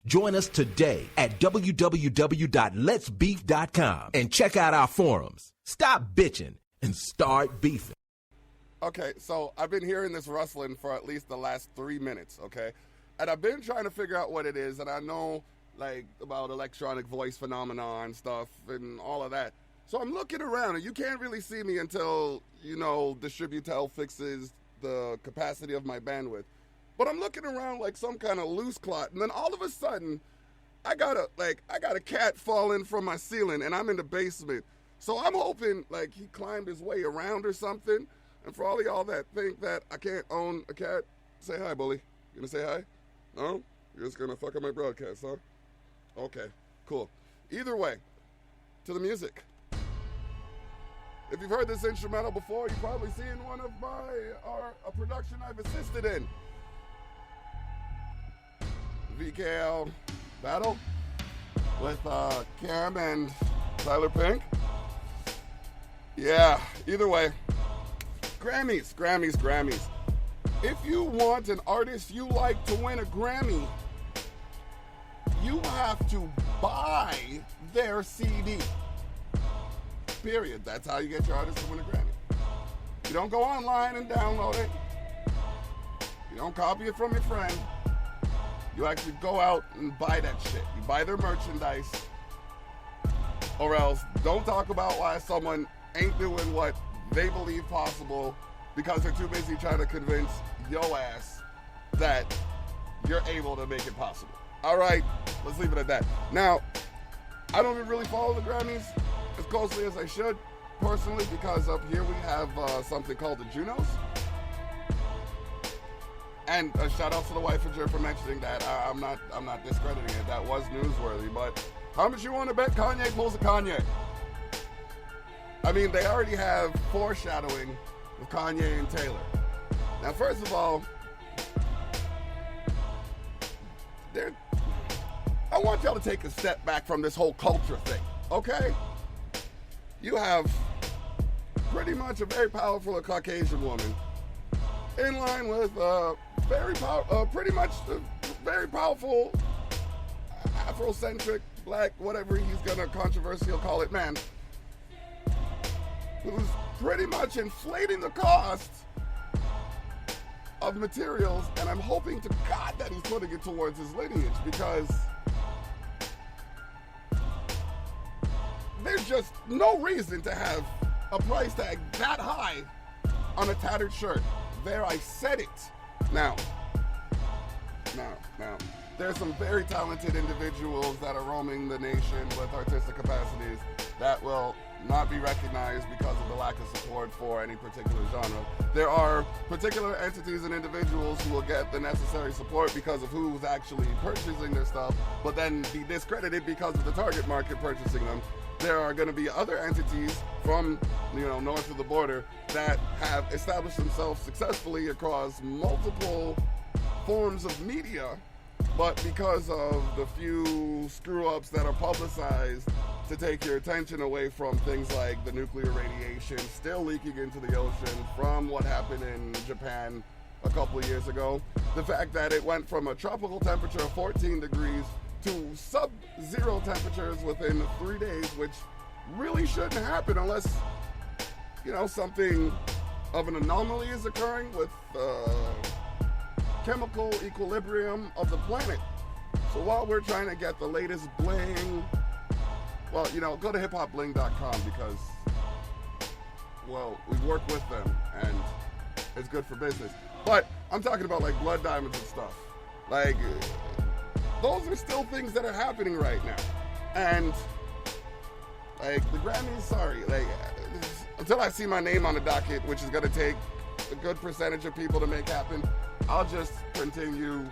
Join us today at www.letsbeef.com and check out our forums. Stop bitching and start beefing. Okay, so I've been hearing this rustling for at least the last 3 minutes, okay? And I've been trying to figure out what it is, and I know, like, about electronic voice phenomena and stuff and all of that. So I'm looking around, and you can't really see me until, Distributel fixes the capacity of my bandwidth. But I'm looking around like some kind of loose clot, and then all of a sudden, I got a cat falling from my ceiling, and I'm in the basement. So I'm hoping, like, he climbed his way around or something. And for all of y'all that think that I can't own a cat, say hi, bully. You gonna say hi? No? You're just gonna fuck up my broadcast, huh? Okay, cool. Either way, to the music. If you've heard this instrumental before, you've probably seen one of a production I've assisted in. VKL Battle with Cam and Tyler Pink. Yeah, either way. Grammys. If you want an artist you like to win a Grammy, you have to buy their CD. Period. That's how you get your artist to win a Grammy. You don't go online and download it. You don't copy it from your friend. You actually go out and buy that shit. You buy their merchandise. Or else don't talk about why someone ain't doing what they believe possible because they're too busy trying to convince yo ass that you're able to make it possible. All right, let's leave it at that. Now, I don't even really follow the Grammys as closely as I should, personally, because up here we have something called the Junos. And a shout out to the Wifeager for mentioning that. I'm not discrediting it. That was newsworthy. But how much you want to bet Kanye pulls a Kanye? I mean, they already have foreshadowing with Kanye and Taylor. Now, first of all, I want y'all to take a step back from this whole culture thing, okay? You have pretty much a very powerful Caucasian woman in line with pretty much a very powerful Afrocentric, black, whatever he's gonna controversial call it, man, who's pretty much inflating the cost of materials, and I'm hoping to God that he's putting it towards his lineage, because there's just no reason to have a price tag that high on a tattered shirt. There, I said it. Now, there's some very talented individuals that are roaming the nation with artistic capacities that will not be recognized because of the lack of support for any particular genre. There are particular entities and individuals who will get the necessary support because of who's actually purchasing their stuff, but then be discredited because of the target market purchasing them. There are going to be other entities from, north of the border that have established themselves successfully across multiple forms of media, but because of the few screw-ups that are publicized to take your attention away from things like the nuclear radiation still leaking into the ocean from what happened in Japan a couple of years ago, the fact that it went from a tropical temperature of 14 degrees to sub-zero temperatures within 3 days, which really shouldn't happen unless, something of an anomaly is occurring with chemical equilibrium of the planet. So while we're trying to get the latest bling, well, go to hiphopbling.com because, we work with them and it's good for business. But I'm talking about like blood diamonds and stuff. Like, those are still things that are happening right now. And, like, the Grammys, sorry, like, until I see my name on the docket, which is going to take a good percentage of people to make happen, I'll just continue,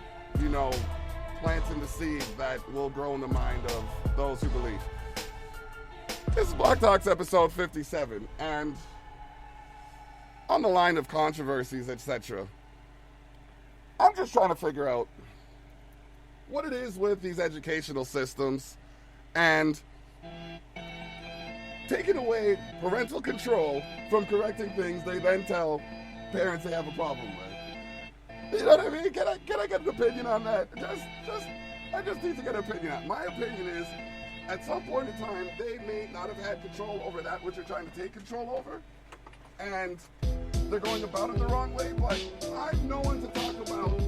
planting the seed that will grow in the mind of those who believe. This is Block Talks episode 57, and on the line of controversies, etc., I'm just trying to figure out what it is with these educational systems and taking away parental control from correcting things they then tell parents they have a problem with. You know what I mean? Can I get an opinion on that? Just I just need to get an opinion out. My opinion is, at some point in time, they may not have had control over that which they're trying to take control over, and they're going about it the wrong way, but I'm no one to talk about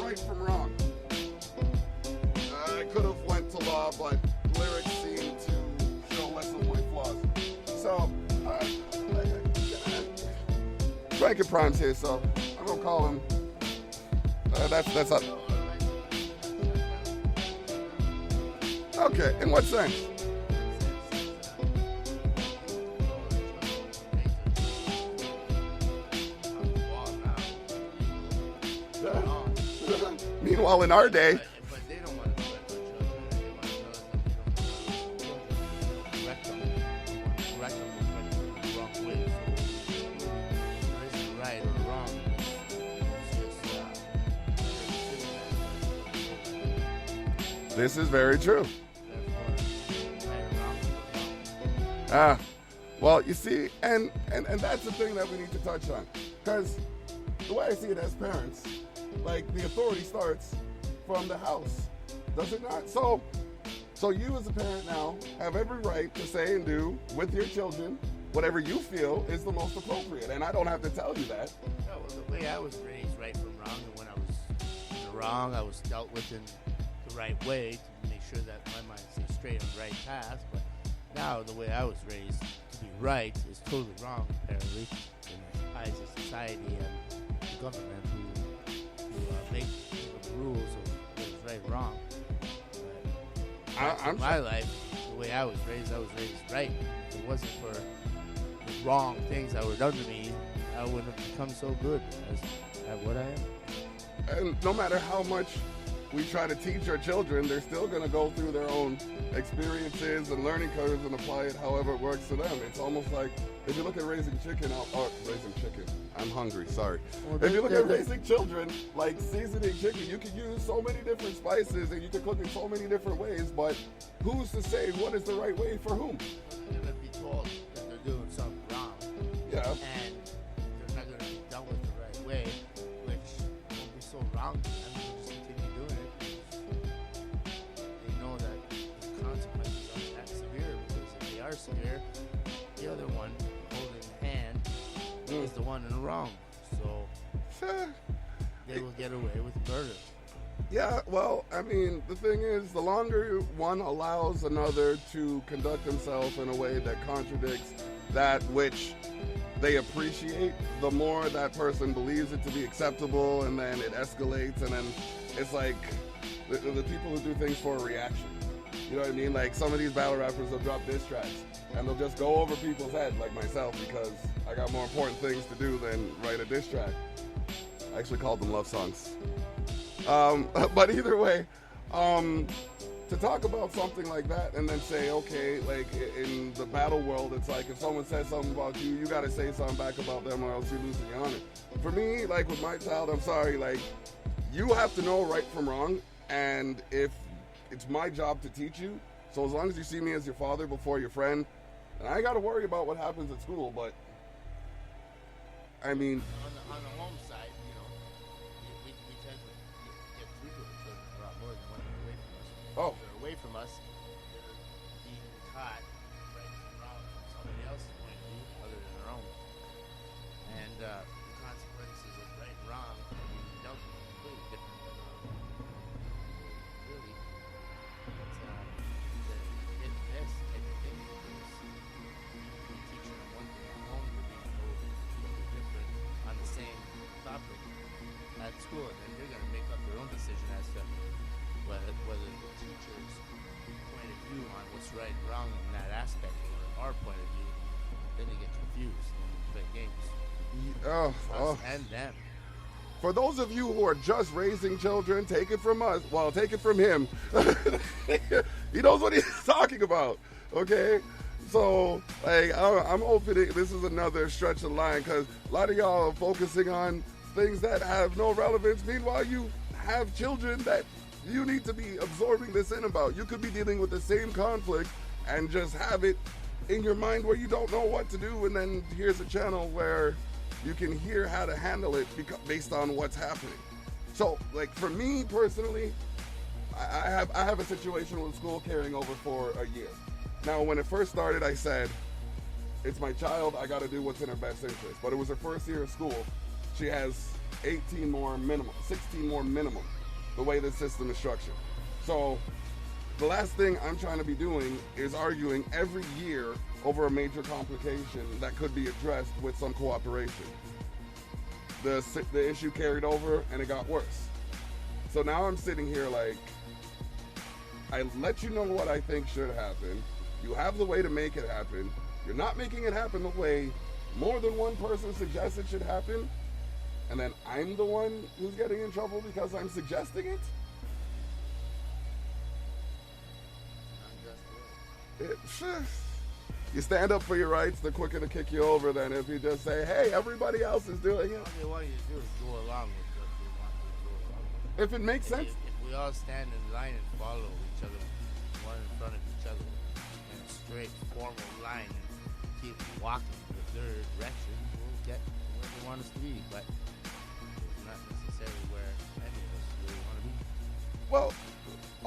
right from wrong. I could have went to law, but lyrics seem to show less of my flaws. So, Frankie Prime's here, so I'm gonna call him. That's up. Okay, in what sense? Meanwhile, in our day, but they don't want to correct their children. They want to correct them the wrong way. So there isn't right or wrong. It's just this is very true. Well, you see, and that's the thing that we need to touch on, because the way I see it as parents, like, the authority starts from the house, does it not? So you as a parent now have every right to say and do with your children whatever you feel is the most appropriate, and I don't have to tell you that. No, well, the way I was raised, right from wrong, and when I was in the wrong, I was dealt with in the right way to make sure that my mind stays straight on the right path. But now, the way I was raised to be right is totally wrong, apparently, in the eyes of society and the government who make the rules of what is right and wrong. But in my life, the way I was raised right. If it wasn't for the wrong things that were done to me, I wouldn't have become so good as what I am. And no matter how much we try to teach our children, they're still going to go through their own experiences and learning curves and apply it however it works for them. It's almost like, if you look at raising chicken, I'm hungry, sorry. Well, if you look at raising children, like seasoning chicken, you can use so many different spices and you can cook it so many different ways, but who's to say what is the right way for whom? They're going to be told that they're doing something wrong. Yeah. And they're not going to be done with the right way, which will be so wrong to them. They'll just continue doing it. They know that the consequences aren't that severe, because if they are severe, the other one holding the hand is the one in the wrong. So they will get away with murder. Yeah, well, I mean, the thing is, the longer one allows another to conduct themselves in a way that contradicts that which they appreciate, the more that person believes it to be acceptable, and then it escalates, and then it's like the people who do things for a reaction. You know what I mean? Like, some of these battle rappers will drop diss tracks, and they'll just go over people's head, like myself, because I got more important things to do than write a diss track. I actually called them love songs. But either way, to talk about something like that and then say, okay, like in the battle world, it's like if someone says something about you, you got to say something back about them or else you're losing your honor. For me, like with my child, I'm sorry, like you have to know right from wrong, and if it's my job to teach you, so as long as you see me as your father before your friend, and I ain't got to worry about what happens at school, but I mean, on the home side, you know, we tend to get through to our children a lot more than when they're away from us. Oh. If they're away from us, they're being taught right from wrong from somebody else's point of view other than their own. And the consequences of right and wrong are being dealt with completely different. Really, it's the hit and miss type of thing, because you teach them one thing at home, they're being told completely different on the same topic at school, and then they're going to make up their own decision as to whether the teacher's point of view on what's right and wrong in that aspect or our point of view. Then they get confused and play games. Us and them. For those of you who are just raising children, take it from us. Well, take it from him. He knows what he's talking about. Okay? So, like, I'm hoping this is another stretch of the line, because a lot of y'all are focusing on things that have no relevance. Meanwhile, you have children that you need to be absorbing this in about. You could be dealing with the same conflict and just have it in your mind where you don't know what to do, and then here's a channel where you can hear how to handle it based on what's happening. So, like, for me personally, I have a situation with school carrying over for a year. Now, when it first started, I said, it's my child, I got to do what's in her best interest. But it was her first year of school. She has 18 more minimum, 16 more minimum, the way the system is structured. So the last thing I'm trying to be doing is arguing every year over a major complication that could be addressed with some cooperation. The issue carried over and it got worse. So now I'm sitting here like, I let you know what I think should happen. You have the way to make it happen. You're not making it happen the way more than one person suggests it should happen. And then I'm the one who's getting in trouble because I'm suggesting it? You stand up for your rights, the quicker to kick you over than if you just say, hey, everybody else is doing it. All they want you to do is go along with what they want you to go along with. If it makes sense. If we all stand in line and follow each other, one in front of each other, in a straight, formal line, and keep walking in their direction, we'll get to where they want us to be. But it's not necessarily where any of us really want to be. Well,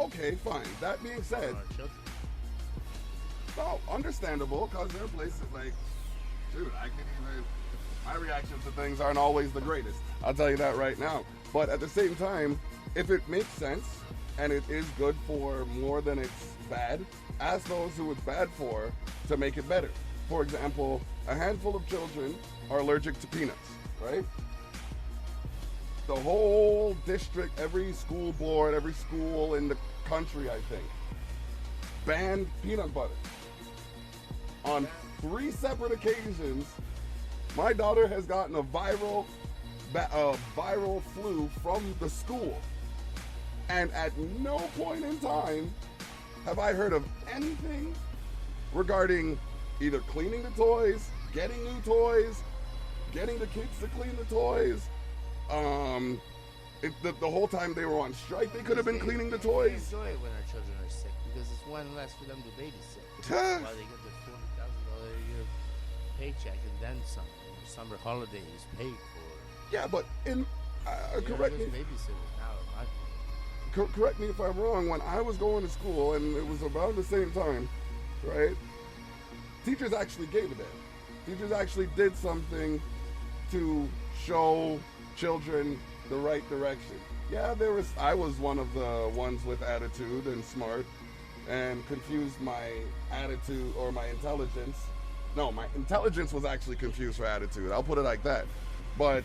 okay, fine. That being said, Our children. well, understandable, because there are places like, dude, my reactions to things aren't always the greatest. I'll tell you that right now. But at the same time, if it makes sense and it is good for more than it's bad, ask those who it's bad for to make it better. For example, a handful of children are allergic to peanuts, right? The whole district, every school board, every school in the country, I think, banned peanut butter. On 3 separate occasions, my daughter has gotten a viral flu from the school. And at no point in time have I heard of anything regarding either cleaning the toys, getting new toys, getting the kids to clean the toys. The whole time they were on strike, they could have been cleaning the toys. They enjoy it when our children are sick because it's one less for them to babysit. While they get their $40,000 a year paycheck and then some. Summer holidays paid for. Yeah, but correct me. Babysitters now, Correct me if I'm wrong. When I was going to school, and it was about the same time, right? Teachers actually gave a damn. Teachers actually did something to show children the right direction. Yeah, I was one of the ones with attitude and smart, and confused my attitude or my intelligence. No, my intelligence was actually confused for attitude. I'll put it like that. But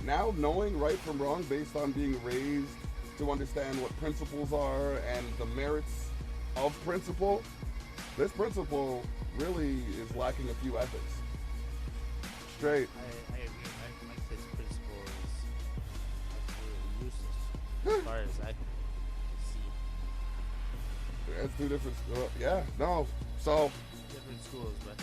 now knowing right from wrong based on being raised to understand what principles are and the merits of principle, this principle really is lacking a few ethics. Straight. I agree. My kid's principle is absolutely useless as far as I can see. That's 2 different. Yeah, no. So. Different schools, but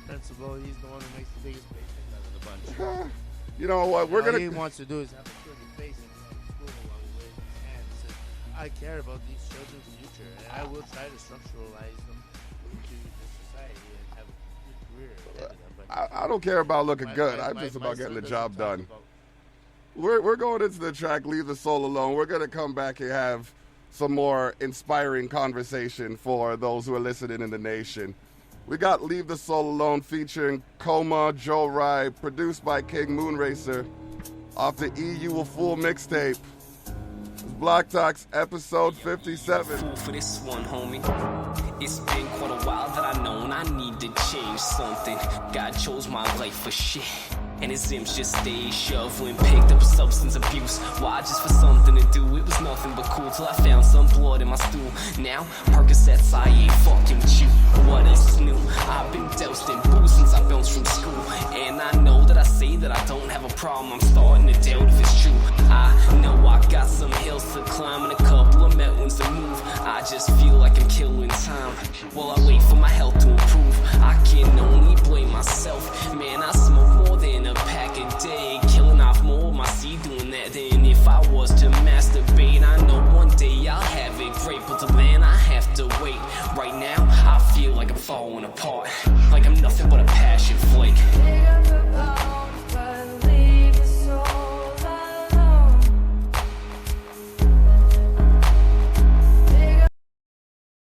principal, he's the one who makes the biggest paycheck out of the bunch. You know what? All he wants to do is have a pretty face in front of school while he waves his hand and says, I care about these children's future, and I will try to structuralize them into the society and have a good career ahead of them. But I don't care about looking good. I'm just about getting the job done. We're going into the track, Leave the Soul Alone. We're going to come back and have some more inspiring conversation for those who are listening in the nation. We got Leave the Soul Alone featuring Coma, Joe Rye, produced by King Moonracer, off the EU a Fool mixtape. Block Talks, episode 57. Fool for this one, homie. It's been quite a while that I know and I need to change something. God chose my life for shit. And his Imps just stayed shoveling, picked up substance abuse. Why? Just for something to do. It was nothing but cool till I found some blood in my stool. Now, Percocets, I ain't fucking with you. What else is new? I've been doused in booze since I bounced from school. And I know that I say that I don't have a problem. I'm starting to doubt if it's true. I know I got some hills to climb and a couple of mountains to move. I just feel like I'm killing time while I wait for my health to improve. I can only blame myself. Man, I smoke more than a pack a day, killing off more of my seed doing that than if I was to masturbate. I know one day I'll have it great, but till then I have to wait. Right now I feel like I'm falling apart, like I'm nothing but a passion flake.